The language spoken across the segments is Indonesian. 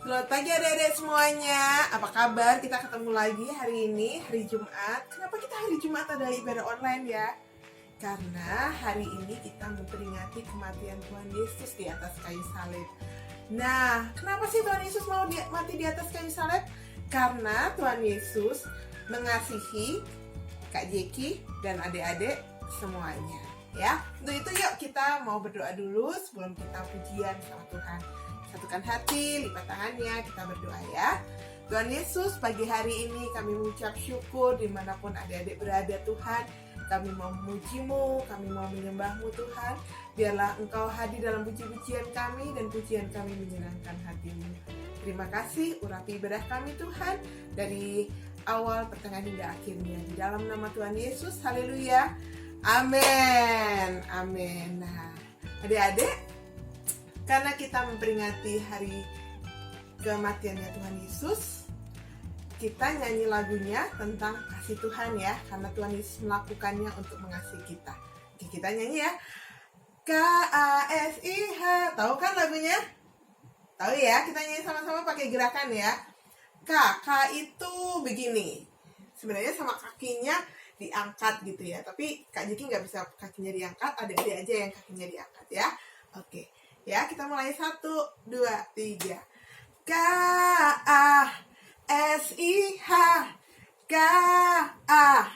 Selamat pagi adik-adik semuanya. Apa kabar? Kita ketemu lagi hari ini, hari Jumat. Kenapa kita hari Jumat adalah ibadah online ya? Karena hari ini kita memperingati kematian Tuhan Yesus di atas kayu salib. Nah, kenapa sih Tuhan Yesus mau mati di atas kayu salib? Karena Tuhan Yesus mengasihi Kak Jeki dan adik-adik semuanya. Ya, untuk itu yuk kita mau berdoa dulu sebelum kita pujian sama Tuhan. Satukan hati, lipat tangannya, kita berdoa ya. Tuhan Yesus, pagi hari ini kami mengucap syukur dimanapun adik-adik berada Tuhan. Kami mau memuji-Mu, kami mau menyembah-Mu Tuhan. Biarlah Engkau hadir dalam puji-pujian kami dan pujian kami menyenangkan hati-Mu. Terima kasih, urapi ibadah kami Tuhan dari awal, pertengahan hingga akhirnya. Di dalam nama Tuhan Yesus, haleluya. Amin, amin. Nah, adik-adik, karena kita memperingati hari kematiannya Tuhan Yesus, kita nyanyi lagunya tentang kasih Tuhan ya, karena Tuhan Yesus melakukannya untuk mengasihi kita. Oke, kita nyanyi ya. KASIH, tahu kan lagunya? Tahu ya, kita nyanyi sama-sama pakai gerakan ya. K itu begini. Sebenarnya sama kakinya diangkat gitu ya, tapi Kak Jeki nggak bisa kakinya diangkat, adik-adik aja yang kakinya diangkat ya. Oke. Ya, kita mulai 1, 2, 3. KASIH, KASIH,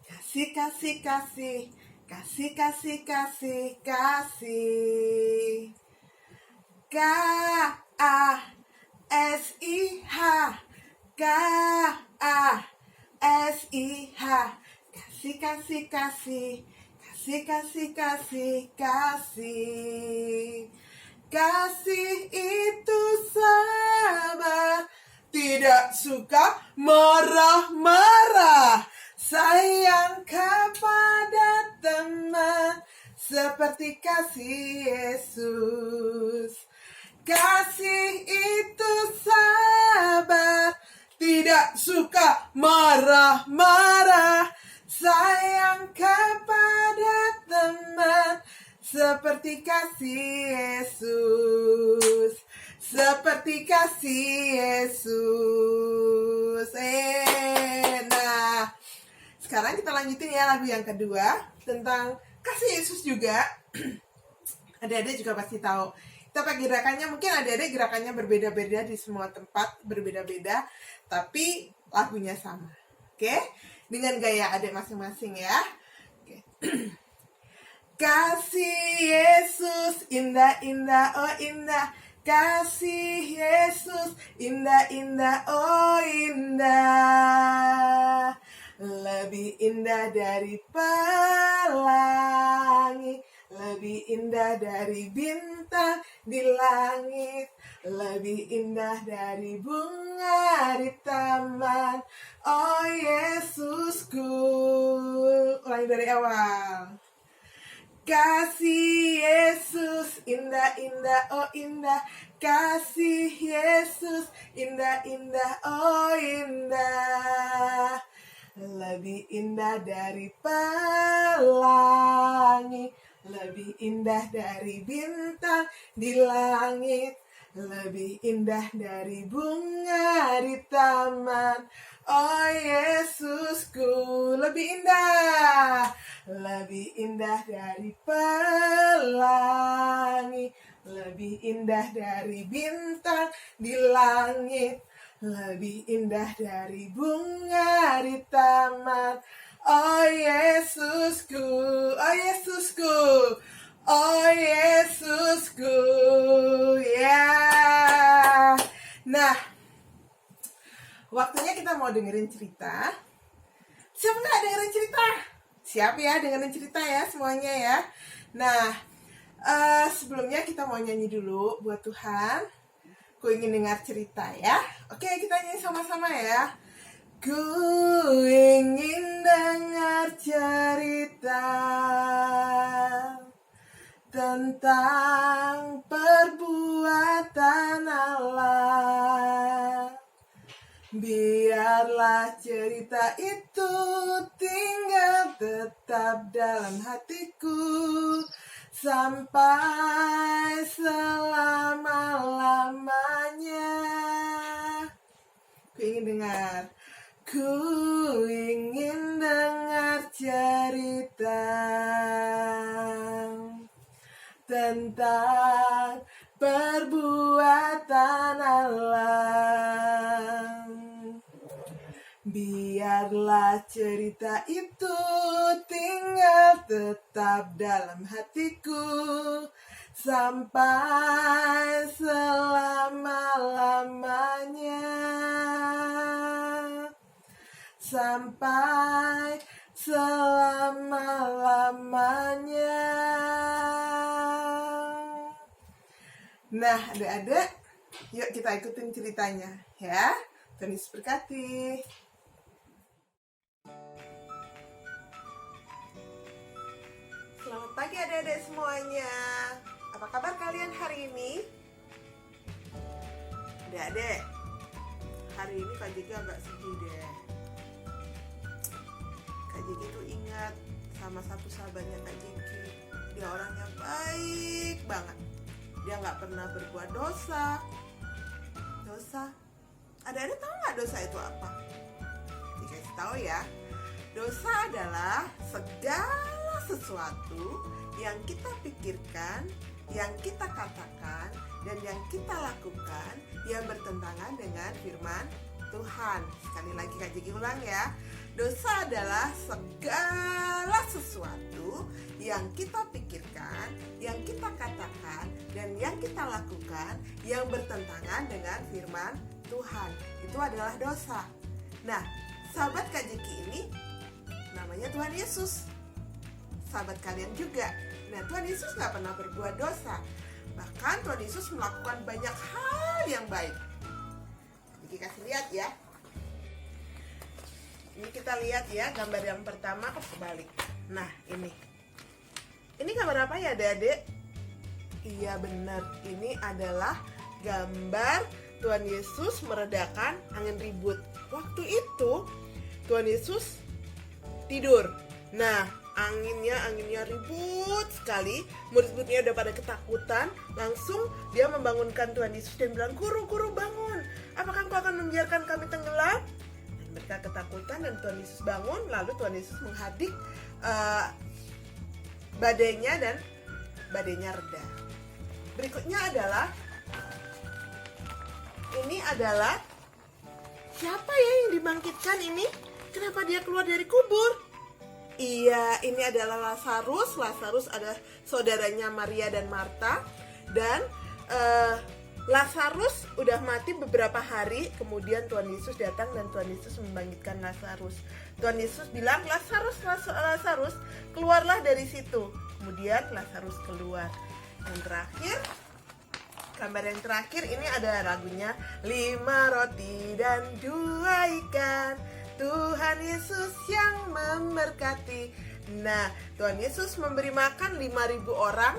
kasih, kasih, kasih, kasih, kasih, kasih, kasih. KASIH, KASIH, kasih, kasih, kasih. Kasih, kasih, kasih, kasih. Kasih itu sabar, tidak suka marah-marah. Sayang kepada teman, seperti kasih Yesus. Kasih itu sabar, tidak suka marah-marah. Sayang kepada teman, seperti kasih Yesus, seperti kasih Yesus. Nah, sekarang kita lanjutin ya lagu yang kedua tentang kasih Yesus juga. Adik-adik juga pasti tahu. Kita pakai gerakannya, mungkin adik-adik gerakannya berbeda-beda di semua tempat, berbeda-beda, tapi lagunya sama. Oke? Dengan gaya adik masing-masing ya. Oke. Kasih Yesus indah-indah, oh indah. Kasih Yesus indah-indah, oh indah. Lebih indah dari pelangi, lebih indah dari bintang di langit, lebih indah dari bunga di taman. Oh Yesusku. Ulangi dari awal. Kasih Yesus indah-indah, oh indah. Kasih Yesus indah-indah, oh indah. Lebih indah dari pelangi, lebih indah dari bintang di langit, lebih indah dari bunga di taman. Oh Yesusku, lebih indah, lebih indah dari pelangi, lebih indah dari bintang di langit, lebih indah dari bunga di taman. Oh Yesusku, oh Yesusku, oh Yesusku, ya. Nah, waktunya kita mau dengerin cerita. Siap nggak dengerin cerita? Siap ya dengerin cerita ya semuanya ya. Nah, sebelumnya kita mau nyanyi dulu buat Tuhan. Ku ingin dengar cerita ya. Oke, kita nyanyi sama-sama ya. Ku ingin dengar cerita tentang perbuatan Allah. Biarlah cerita itu tinggal tetap dalam hatiku sampai selama-lamanya. pengen dengar. Ku ingin dengar cerita tentang perbuatan Allah. Biarlah cerita itu tinggal tetap dalam hatiku sampai selama-lamanya. Sampai selama-lamanya. Nah, adik-adik, yuk kita ikutin ceritanya ya. Tuhan Yesus berkati. Selamat pagi adik-adik semuanya. Apa kabar kalian hari ini? Adik-adik, hari ini Kak Jeki agak sedih deh. Kak Jeki tuh ingat sama satu sahabatnya Kak Jeki. Dia orangnya baik banget. Dia nggak pernah berbuat dosa. Adik-adik tahu nggak dosa itu apa? Dikasih tahu ya. Dosa adalah segala sesuatu yang kita pikirkan, yang kita katakan, dan yang kita lakukan yang bertentangan dengan firman Tuhan. Sekali lagi Kak Jeki ulang ya. Dosa adalah segala sesuatu yang kita pikirkan, yang kita katakan, dan yang kita lakukan yang bertentangan dengan firman Tuhan. Itu adalah dosa. Nah, sahabat Kak Jeki ini namanya Tuhan Yesus. Sahabat kalian juga. Nah, Tuhan Yesus gak pernah berbuat dosa. Bahkan Tuhan Yesus melakukan banyak hal yang baik. Jadi kasih lihat ya. Ini kita lihat ya, gambar yang pertama kebalik. Nah, ini gambar apa ya adik-adik? Iya benar, ini adalah gambar Tuhan Yesus meredakan angin ribut. Waktu itu Tuhan Yesus tidur. Nah, anginnya ribut sekali. Murid-muridnya udah pada ketakutan. Langsung dia membangunkan Tuhan Yesus dan bilang, Guru bangun. Apakah engkau akan membiarkan kami tenggelam? Dan mereka ketakutan dan Tuhan Yesus bangun. Lalu Tuhan Yesus menghadik badainya dan badainya reda. Berikutnya adalah siapa ya yang dibangkitkan ini? Kenapa dia keluar dari kubur? Iya, ini adalah Lazarus. Lazarus adalah saudaranya Maria dan Marta. Dan Lazarus udah mati beberapa hari. Kemudian Tuhan Yesus datang dan Tuhan Yesus membangkitkan Lazarus. Tuhan Yesus bilang, Lazarus, keluarlah dari situ. Kemudian Lazarus keluar. Yang terakhir, gambar yang terakhir ini ada lagunya 5 roti dan 2 ikan. Tuhan Yesus yang memberkati. Nah, Tuhan Yesus memberi makan 5.000 orang.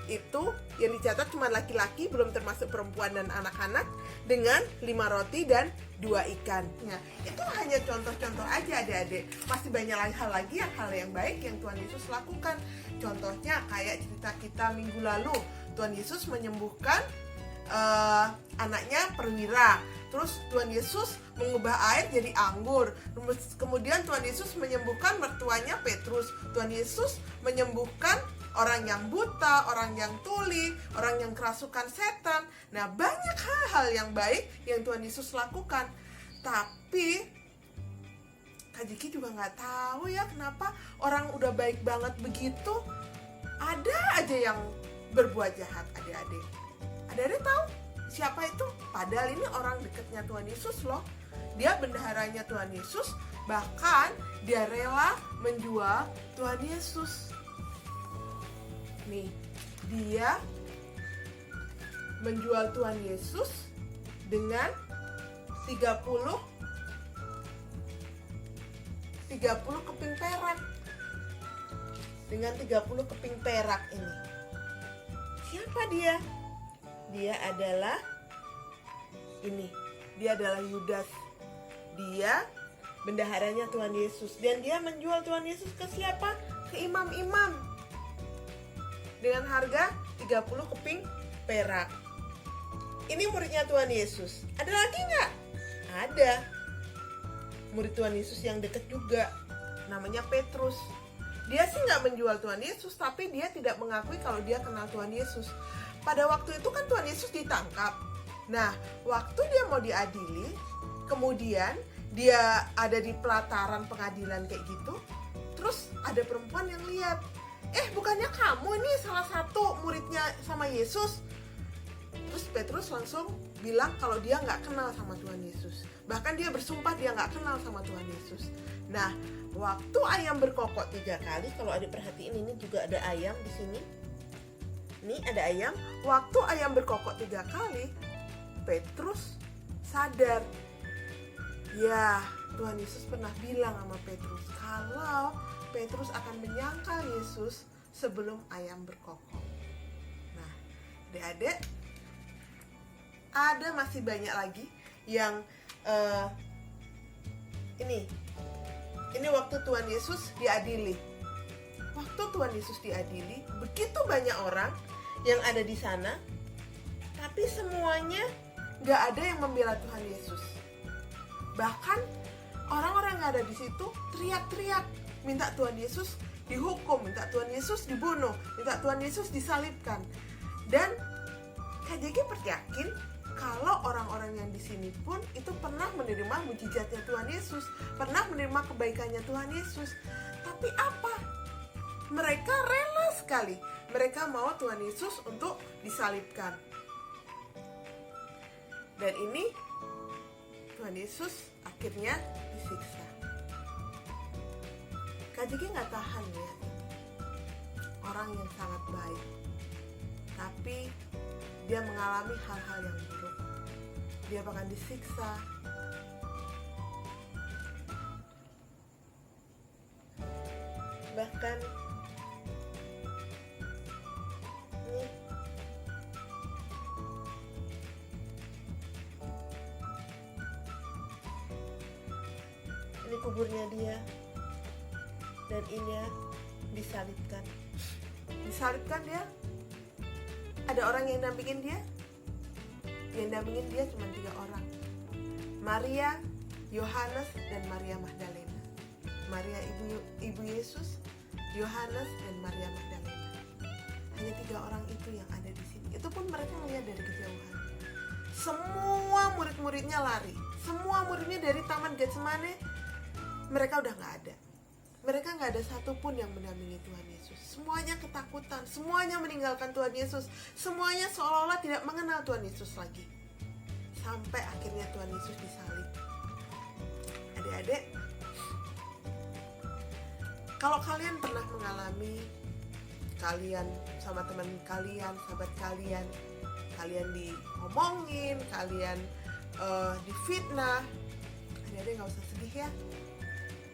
Itu yang dicatat cuma laki-laki, belum termasuk perempuan dan anak-anak, dengan 5 roti dan 2 ikan. Nah, itu hanya contoh-contoh aja adik-adik. Masih banyak hal lagi hal yang baik yang Tuhan Yesus lakukan. Contohnya kayak cerita kita minggu lalu, Tuhan Yesus menyembuhkan anaknya perwira. Terus Tuhan Yesus mengubah air jadi anggur. Kemudian Tuhan Yesus menyembuhkan mertuanya Petrus. Tuhan Yesus menyembuhkan orang yang buta, orang yang tuli, orang yang kerasukan setan. Nah, banyak hal-hal yang baik yang Tuhan Yesus lakukan. Tapi Kak Jeki juga nggak tahu ya kenapa orang udah baik banget begitu, ada aja yang berbuat jahat adik-adik. Adik-adik tahu siapa itu? Padahal ini orang dekatnya Tuhan Yesus loh. Dia bendaharanya Tuhan Yesus, bahkan dia rela menjual Tuhan Yesus. Nih, dia menjual Tuhan Yesus dengan 30 keping perak. Dengan 30 keping perak ini. Siapa dia? Dia adalah Yudas. Dia bendaharanya Tuhan Yesus. Dan dia menjual Tuhan Yesus ke siapa? Ke imam-imam. Dengan harga 30 keping perak. Ini muridnya Tuhan Yesus. Ada lagi nggak? ada murid Tuhan Yesus yang dekat juga, namanya Petrus. Dia sih nggak menjual Tuhan Yesus, tapi dia tidak mengakui kalau dia kenal Tuhan Yesus. Pada waktu itu kan Tuhan Yesus ditangkap. Nah, waktu dia mau diadili, kemudian dia ada di pelataran pengadilan kayak gitu, terus ada perempuan yang lihat, bukannya kamu ini salah satu muridnya sama Yesus? Terus Petrus langsung bilang kalau dia nggak kenal sama Tuhan Yesus. Bahkan dia bersumpah dia nggak kenal sama Tuhan Yesus. Nah, waktu ayam berkokok 3 kali, kalau adik perhatiin ini juga ada ayam di sini. Ini ada ayam. Waktu ayam berkokok 3 kali, Petrus sadar. Ya, Tuhan Yesus pernah bilang sama Petrus kalau Petrus akan menyangkal Yesus sebelum ayam berkokok. Nah, adik-adik, ada masih banyak lagi yang ini waktu Tuhan Yesus diadili. Waktu Tuhan Yesus diadili, begitu banyak orang yang ada di sana, tapi semuanya nggak ada yang membela Tuhan Yesus. Bahkan orang-orang yang ada di situ teriak-teriak, minta Tuhan Yesus dihukum, minta Tuhan Yesus dibunuh, minta Tuhan Yesus disalibkan. Dan Kak Jeki yakin kalau orang-orang yang di sini pun itu pernah menerima mujizatnya Tuhan Yesus, pernah menerima kebaikannya Tuhan Yesus. Tapi apa? Mereka rela sekali. Mereka mau Tuhan Yesus untuk disalibkan. Dan ini Tuhan Yesus akhirnya disiksa. Kak Jeki nggak tahan ya, orang yang sangat baik, tapi dia mengalami hal-hal yang buruk. Dia bahkan disiksa. Bahkan ini kuburnya dia, dan ini disalibkan. Disalibkan dia. Ada orang yang dampingin dia. Yang dampingin dia cuma 3 orang. Maria, Yohanes, dan Maria Magdalena. Maria ibu Yesus, Yohanes, dan Maria Magdalena. Hanya 3 orang itu yang ada di sini. Itu pun mereka melihat dari kejauhan. Semua murid-muridnya lari. Semua muridnya dari Taman Getsemane, mereka udah gak ada. Mereka gak ada satupun yang mendampingi Tuhan Yesus. Semuanya ketakutan, semuanya meninggalkan Tuhan Yesus. Semuanya seolah-olah tidak mengenal Tuhan Yesus lagi. Sampai akhirnya Tuhan Yesus disalib. Adik-adik, kalau kalian pernah mengalami, kalian sama teman kalian, sahabat kalian diomongin, kalian difitnah, adik-adik gak usah sedih ya.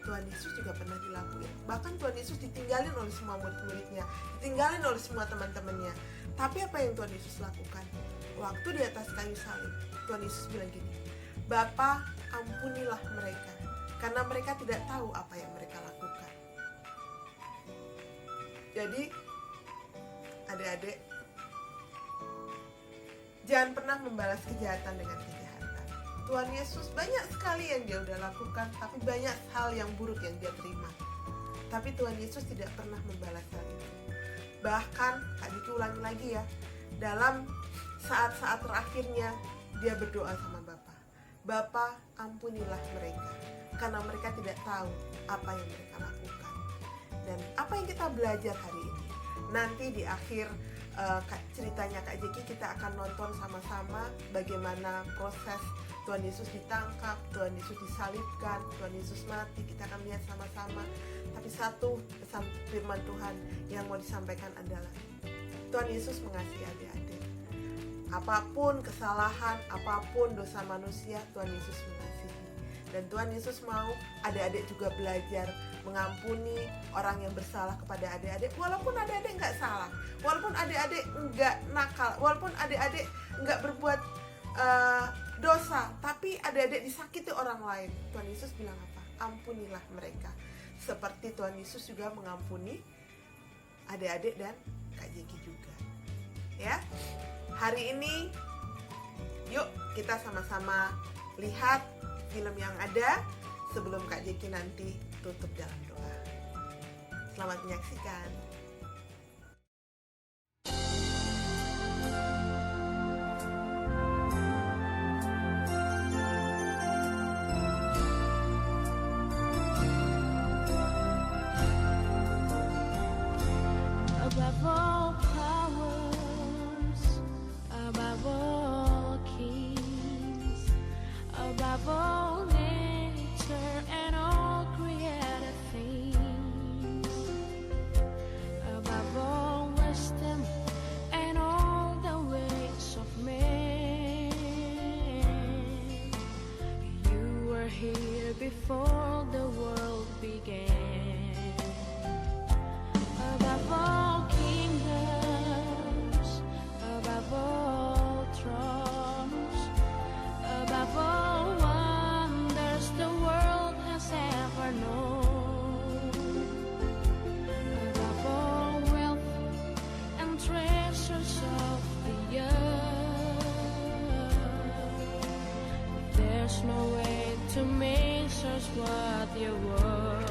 Tuhan Yesus juga pernah dilakuin. Bahkan Tuhan Yesus ditinggalin oleh semua murid-muridnya, ditinggalin oleh semua teman-temannya. Tapi apa yang Tuhan Yesus lakukan? Waktu di atas kayu salib, Tuhan Yesus bilang gini, Bapa, ampunilah mereka, karena mereka tidak tahu apa yang mereka lakukan. Jadi, adik-adik, jangan pernah membalas kejahatan dengan kejahatan. Tuhan Yesus banyak sekali yang dia udah lakukan, tapi banyak hal yang buruk yang dia terima. Tapi Tuhan Yesus tidak pernah membalas hal itu. Bahkan, Kak Diki ulangi lagi ya, dalam saat-saat terakhirnya dia berdoa sama Bapa. Bapa, ampunilah mereka, karena mereka tidak tahu apa yang mereka lakukan. Dan apa yang kita belajar hari ini? Nanti di akhir ceritanya Kak Jeki kita akan nonton sama-sama bagaimana proses Tuhan Yesus ditangkap, Tuhan Yesus disalibkan, Tuhan Yesus mati, kita akan lihat sama-sama. Tapi satu pesan firman Tuhan yang mau disampaikan adalah Tuhan Yesus mengasihi adik-adik. Apapun kesalahan, apapun dosa manusia, Tuhan Yesus mengasihi. Dan Tuhan Yesus mau adik-adik juga belajar mengampuni orang yang bersalah kepada adik-adik, walaupun adik-adik nggak salah, walaupun adik-adik nggak nakal, walaupun adik-adik nggak berbuat dosa, tapi adik-adik disakiti orang lain. Tuhan Yesus bilang apa? Ampunilah mereka, seperti Tuhan Yesus juga mengampuni adik-adik dan Kak Jeki juga. Ya, hari ini yuk kita sama-sama lihat film yang ada sebelum Kak Jeki nanti tutup dalam doa. Selamat menyaksikan. Above all powers, above all kings, above all nature and all created things, above all wisdom and all the ways of man, you were here before the world began. Above all kingdoms, above all thrones, above all wonders the world has ever known, above all wealth and treasures of the earth, there's no way to measure what you were.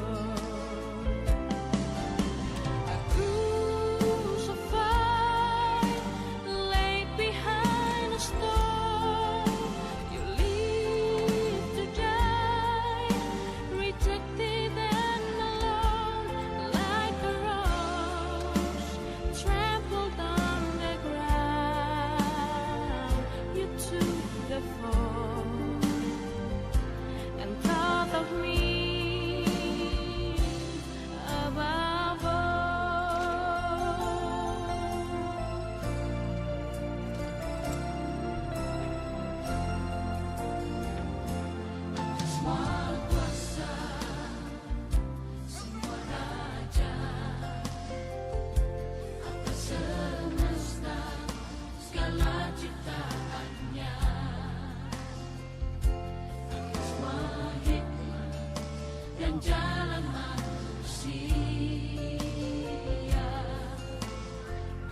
Jalan manusia,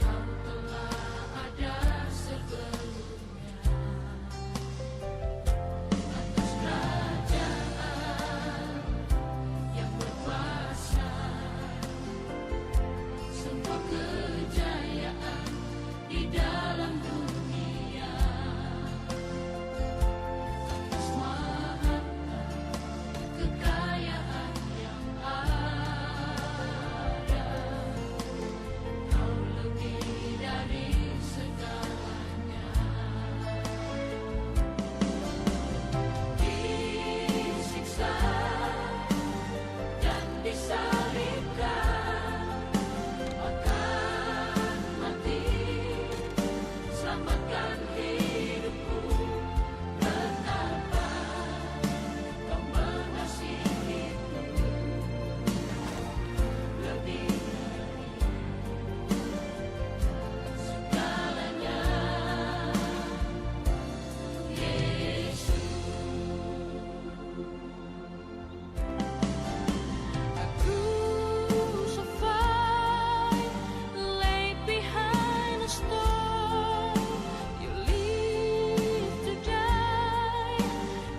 kau telah ada sebelumnya. Atas kerajaan yang berkuasa, semua kejayaan di dalam dunia. Atas mahata kekayaan yang ada, kau lebih dari segalanya. Disiksa dan disalibkan, akan mati, selamatkan hidupku. Betapa kau mengasihiku lebih dari segalanya, Yesus. A crucified, laid behind a stone, you live to die,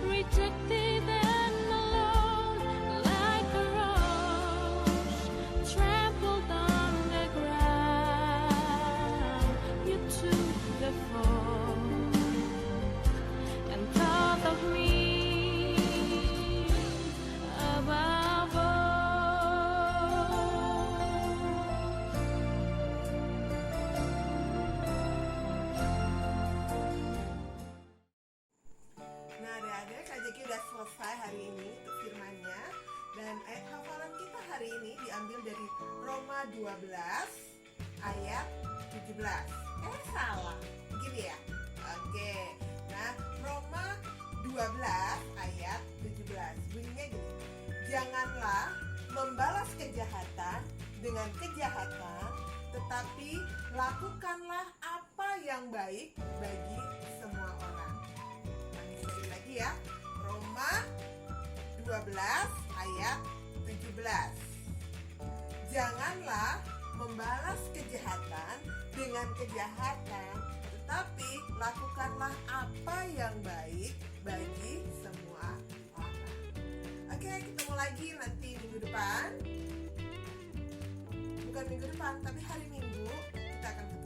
rejected and alone, like a rose trampled on the ground. You took the fall and thought of me above all. Nah, adik-adik, Kak Jeki udah selesai hari ini untuk firmannya. Dan ayat hafalan kita hari ini diambil dari Roma 12 ayat 17. Salah. Begini ya. Oke. Nah, Roma 12 ayat 17. Bunyinya gini. Janganlah membalas kejahatan dengan kejahatan, tetapi lakukanlah apa yang baik bagi semua orang. Sekali lagi ya, Roma 12 ayat 17. Janganlah membalas kejahatan dengan kejahatan, tetapi lakukanlah apa yang baik bagi semua lagi nanti minggu depan. Bukan minggu depan, tapi hari Minggu kita akan ketemu